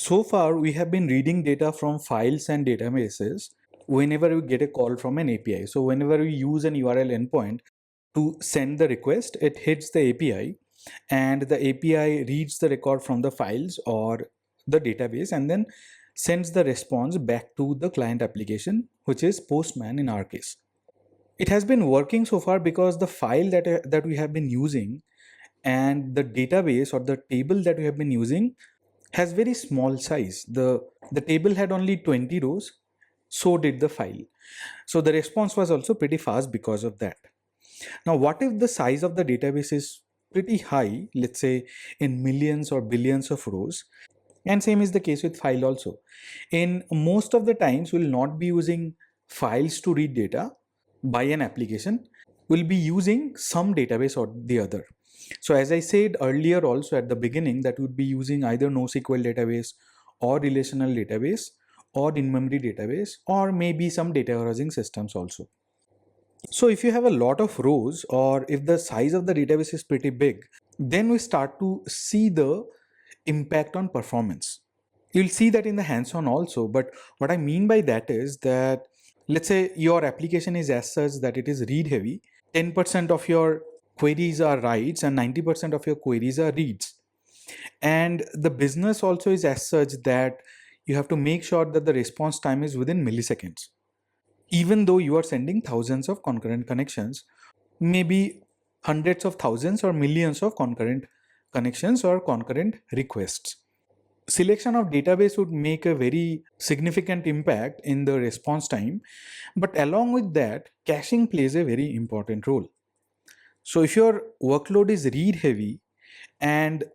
So far, we have been reading data from files and databases whenever we get a call from an API. So whenever we use an URL endpoint to send the request, it hits the API and the API reads the record from the files or the database and then sends the response back to the client application, which is Postman in our case. It has been working so far because the file that we have been using and the database or the table that we have been using has very small size. The table had only 20 rows, so did the file. So the response was also pretty fast because of that. Now, what if the size of the database is pretty high, let's say in millions or billions of rows? And same is the case with file also. In most of the times, we'll not be using files to read data by an application. We'll be using some database or the other. So as I said earlier also at the beginning, that would be using either NoSQL database or relational database or in-memory database or maybe some data warehousing systems also. So if you have a lot of rows or if the size of the database is pretty big, then we start to see the impact on performance. You'll see that in the hands-on also, but what I mean by that is that let's say your application is as such that it is read heavy, 10% of your queries are writes and 90% of your queries are reads. And the business also is as such that you have to make sure that the response time is within milliseconds. Even though you are sending thousands of concurrent connections, maybe hundreds of thousands or millions of concurrent connections or concurrent requests. Selection of database would make a very significant impact in the response time, but along with that, caching plays a very important role. So if your workload is read heavy and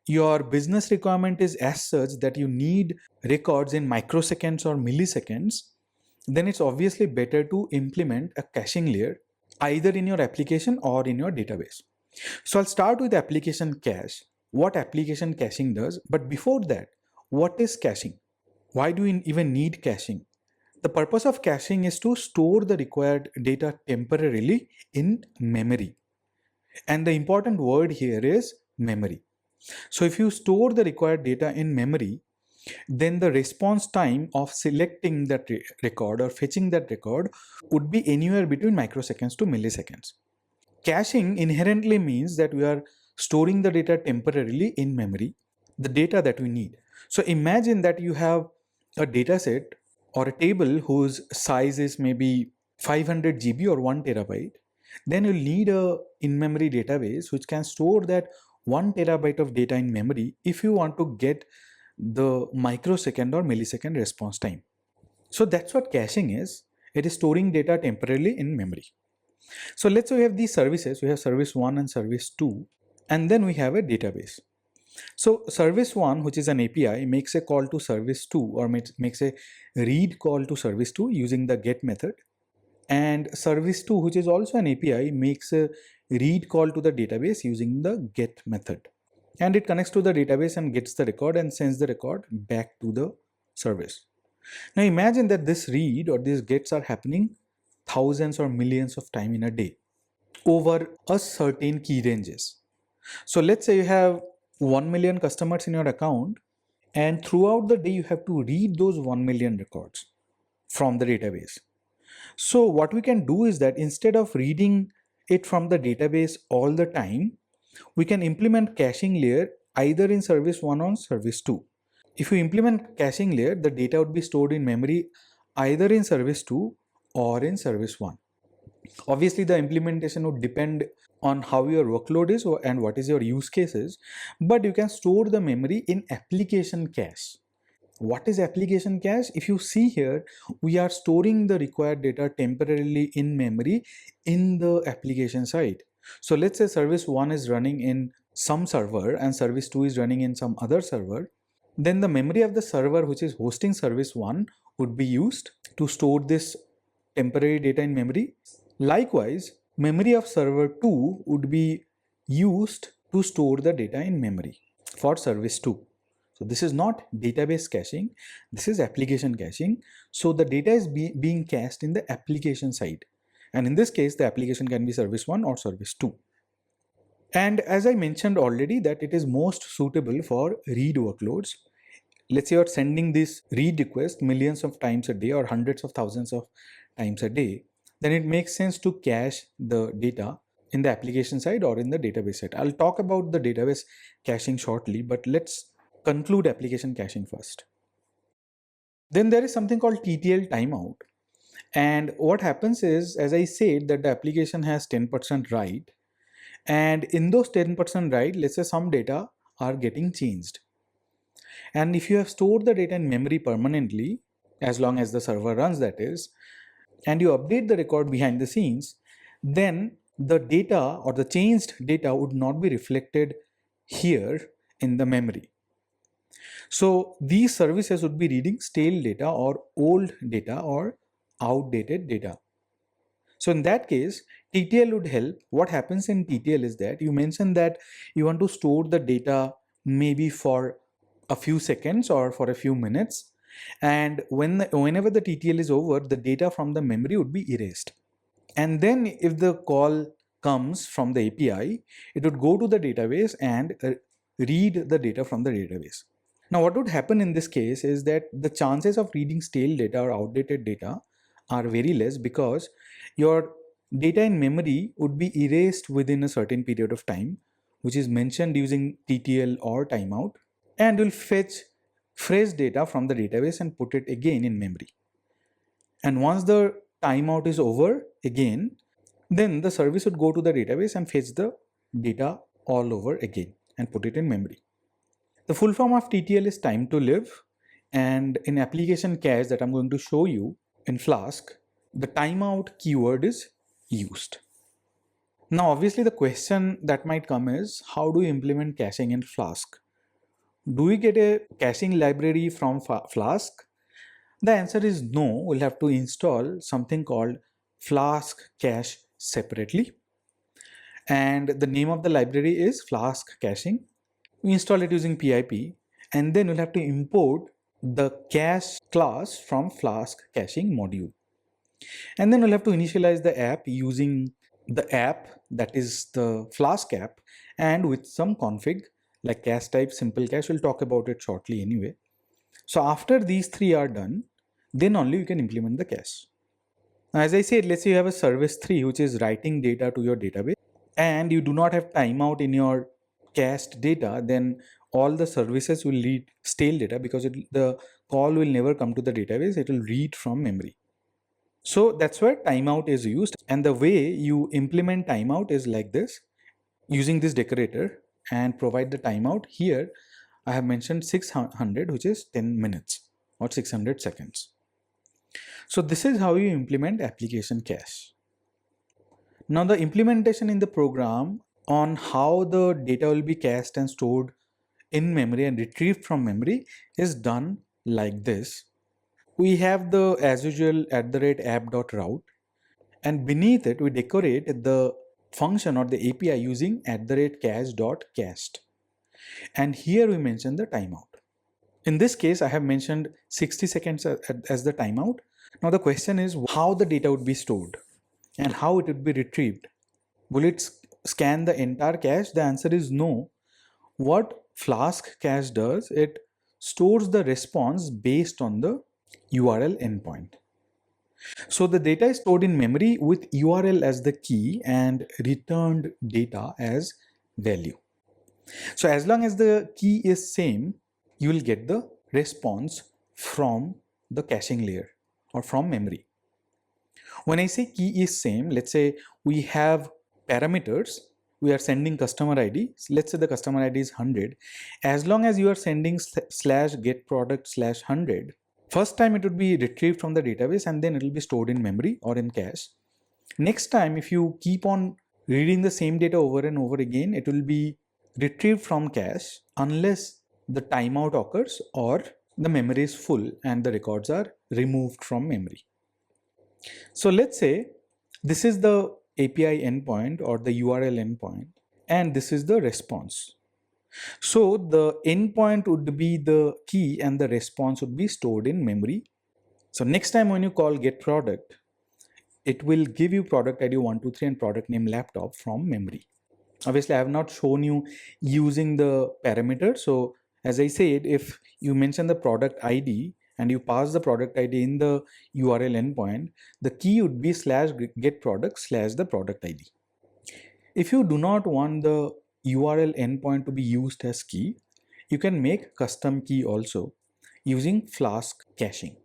your business requirement is as such that you need records in microseconds or milliseconds, then it's obviously better to implement a caching layer either in your application or in your database. So I'll start with application cache, what application caching does. But before that, what is caching? Why do we even need caching? The purpose of caching is to store the required data temporarily in memory. And the important word here is memory. So if you store the required data in memory, then the response time of selecting that record or fetching that record would be anywhere between microseconds to milliseconds. Caching inherently means that we are storing the data temporarily in memory, the data that we need. So imagine that you have a data set or a table whose size is maybe 500 GB or 1 terabyte. Then you'll need a in-memory database which can store that 1 terabyte of data in memory if you want to get the microsecond or millisecond response time. So that's what caching is. It is storing data temporarily in memory. So let's say we have these services. We have service 1 and service 2, and then we have a database. So service 1, which is an API, makes a call to service 2 or makes a read call to service 2 using the get method. And service 2, which is also an API, makes a read call to the database using the get method. And it connects to the database and gets the record and sends the record back to the service. Now imagine that this read or these gets are happening thousands or millions of times in a day over a certain key ranges. So let's say you have 1 million customers in your account, and throughout the day you have to read those 1 million records from the database. So what we can do is that instead of reading it from the database all the time, we can implement caching layer either in service 1 or service 2. If you implement caching layer, the data would be stored in memory either in service 2 or in service 1. Obviously, the implementation would depend on how your workload is and what is your use cases, but you can store the memory in application cache. What is application cache? If you see here, we are storing the required data temporarily in memory in the application side. So let's say service 1 is running in some server and service 2 is running in some other server. Then the memory of the server which is hosting service 1 would be used to store this temporary data in memory. Likewise, memory of server 2 would be used to store the data in memory for service 2. So this is not database caching, this is application caching. So the data is being cached in the application side. And in this case, the application can be service 1 or service 2. And as I mentioned already that it is most suitable for read workloads. let's say you're sending this read request millions of times a day or hundreds of thousands of times a day, then it makes sense to cache the data in the application side or in the database side. I'll talk about the database caching shortly, but let's conclude application caching first. Then there is something called TTL timeout. And what happens is, as I said, that the application has 10% write. And in those 10% write, let's say some data are getting changed. And if you have stored the data in memory permanently, as long as the server runs, that is, and you update the record behind the scenes, then the data or the changed data would not be reflected here in the memory. So these services would be reading stale data or old data or outdated data. So in that case, TTL would help. What happens in TTL is that you mentioned that you want to store the data maybe for a few seconds or for a few minutes. And whenever the TTL is over, the data from the memory would be erased. And then if the call comes from the API, it would go to the database and read the data from the database. Now, what would happen in this case is that the chances of reading stale data or outdated data are very less because your data in memory would be erased within a certain period of time, which is mentioned using TTL or timeout, and will fetch fresh data from the database and put it again in memory. And once the timeout is over again, then the service would go to the database and fetch the data all over again and put it in memory. The full form of TTL is time to live, and in application cache that I'm going to show you in Flask, the timeout keyword is used. Now, obviously, the question that might come is, how do you implement caching in Flask? Do we get a caching library from Flask? The answer is no. We'll have to install something called Flask Cache separately. And the name of the library is Flask Caching. We install it using pip, and then we'll have to import the cache class from Flask Caching module. And then we'll have to initialize the app using the app, that is the Flask app, and with some config like cache type, simple cache. We'll talk about it shortly anyway. So after these three are done, then only you can implement the cache. Now, as I said, let's say you have a service 3 which is writing data to your database, and you do not have timeout in your cached data, then all the services will read stale data because the call will never come to the database. It will read from memory. So that's where timeout is used. And the way you implement timeout is like this, using this decorator and provide the timeout. Here I have mentioned 600, which is 10 minutes or 600 seconds. So this is how you implement application cache. Now the implementation in the program on how the data will be cached and stored in memory and retrieved from memory is done like this. We have the as usual @app.route, and beneath it we decorate the function or the API using @cache.cached, and here we mention the timeout. In this case I have mentioned 60 seconds as the timeout. Now the question is how the data would be stored and how it would be retrieved. Will it scan the entire cache? The answer is no. What Flask cache does, it stores the response based on the URL endpoint. So the data is stored in memory with URL as the key and returned data as value. So as long as the key is same, you will get the response from the caching layer or from memory. When I say key is same, let's say we have parameters, we are sending customer ID. Let's say the customer ID is 100. As long as you are sending /getProduct/100, first time it would be retrieved from the database and then it will be stored in memory or in cache. Next time, if you keep on reading the same data over and over again, it will be retrieved from cache unless the timeout occurs or the memory is full and the records are removed from memory. So let's say this is the API endpoint or the URL endpoint, and this is the response. So the endpoint would be the key and the response would be stored in memory. So next time when you call get product, it will give you product ID 123 and product name laptop from memory. Obviously I have not shown you using the parameter, so As I said, if you mention the product ID and you pass the product ID in the URL endpoint, the key would be /getProduct / the product ID. If you do not want the URL endpoint to be used as key, you can make custom key also using Flask caching.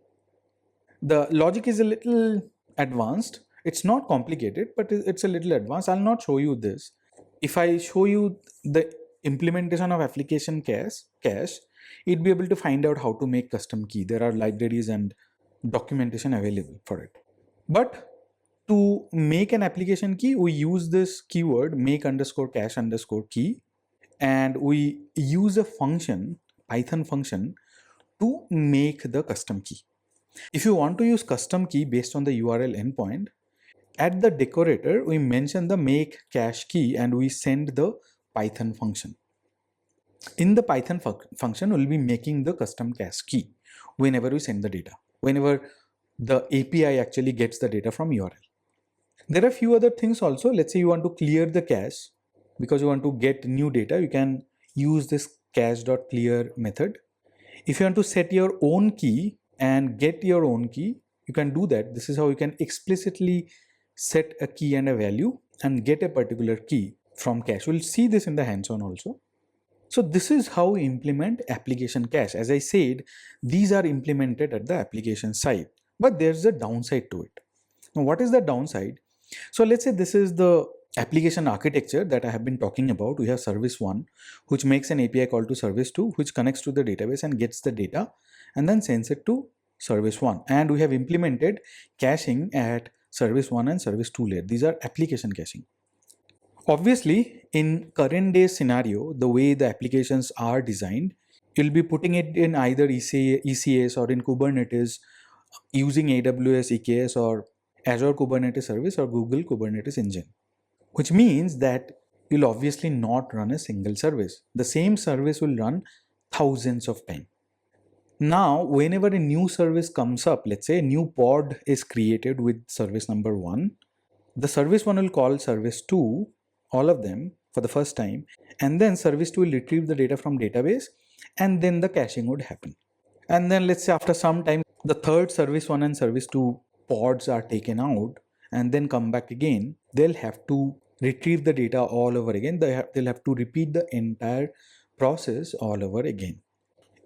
The logic is a little advanced. It's not complicated, but it's a little advanced. I'll not show you this. If I show you the implementation of application cache, you'd be able to find out how to make custom key. There are libraries and documentation available for it. But to make an application key, we use this keyword make_cache_key, and we use a function, Python function, to make the custom key. If you want to use custom key based on the URL endpoint, at the decorator, we mention the make cache key and we send the Python function. In the Python function, we'll be making the custom cache key whenever we send the data, whenever the API actually gets the data from URL. There are a few other things also. Let's say you want to clear the cache because you want to get new data, you can use this cache.clear method. If you want to set your own key and get your own key, you can do that. This is how you can explicitly set a key and a value and get a particular key from cache. We'll see this in the hands-on also. So this is how we implement application cache. As I said, these are implemented at the application side, but there's a downside to it. Now, what is the downside? So let's say this is the application architecture that I have been talking about. We have service 1, which makes an API call to service 2, which connects to the database and gets the data and then sends it to service 1. And we have implemented caching at service 1 and service 2 layer. These are application caching. Obviously, in current day scenario, the way the applications are designed, you'll be putting it in either ECS or in Kubernetes using AWS EKS or Azure Kubernetes Service or Google Kubernetes Engine, which means that you'll obviously not run a single service. The same service will run thousands of times. Now, whenever a new service comes up, let's say a new pod is created with service number 1, the service 1 will call service 2, all of them for the first time, and then service 2 will retrieve the data from database, and then the caching would happen. And then let's say after some time, the third service 1 and service 2 pods are taken out and then come back again. They'll have to retrieve the data all over again. They'll have to repeat the entire process all over again.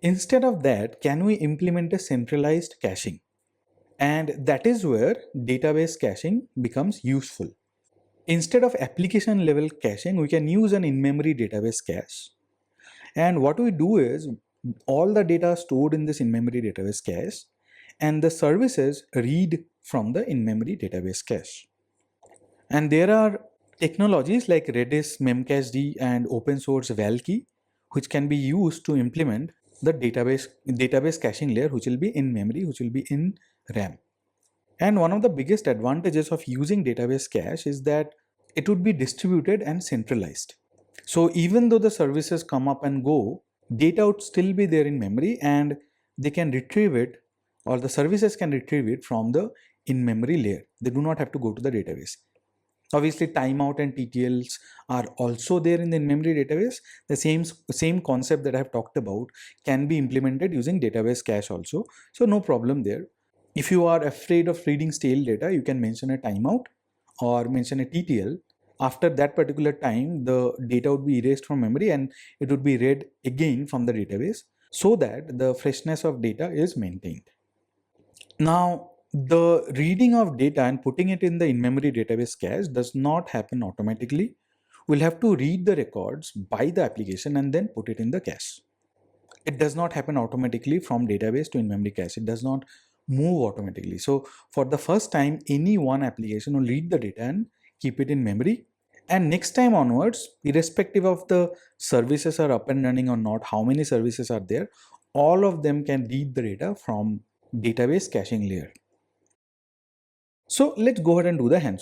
Instead of that, can we implement a centralized caching? And that is where database caching becomes useful. Instead of application level caching, we can use an in-memory database cache. And what we do is all the data stored in this in-memory database cache and the services read from the in-memory database cache. And there are technologies like Redis, Memcached, and open source Valkey, which can be used to implement the database caching layer, which will be in memory, which will be in RAM. And one of the biggest advantages of using database cache is that it would be distributed and centralized. So even though the services come up and go, data would still be there in memory and they can retrieve it, or the services can retrieve it from the in-memory layer. They do not have to go to the database. Obviously, timeout and TTLs are also there in the in-memory database. The same concept that I have talked about can be implemented using database cache also. So no problem there. If you are afraid of reading stale data, you can mention a timeout or mention a TTL. After that particular time, the data would be erased from memory and it would be read again from the database so that the freshness of data is maintained. Now, the reading of data and putting it in the in-memory database cache does not happen automatically. We'll have to read the records by the application and then put it in the cache. It does not happen automatically from database to in-memory cache. It does not move automatically. So for the first time, any one application will read the data and keep it in memory. And next time onwards, irrespective of the services are up and running or not, how many services are there, all of them can read the data from database caching layer. So let's go ahead and do the hands-on.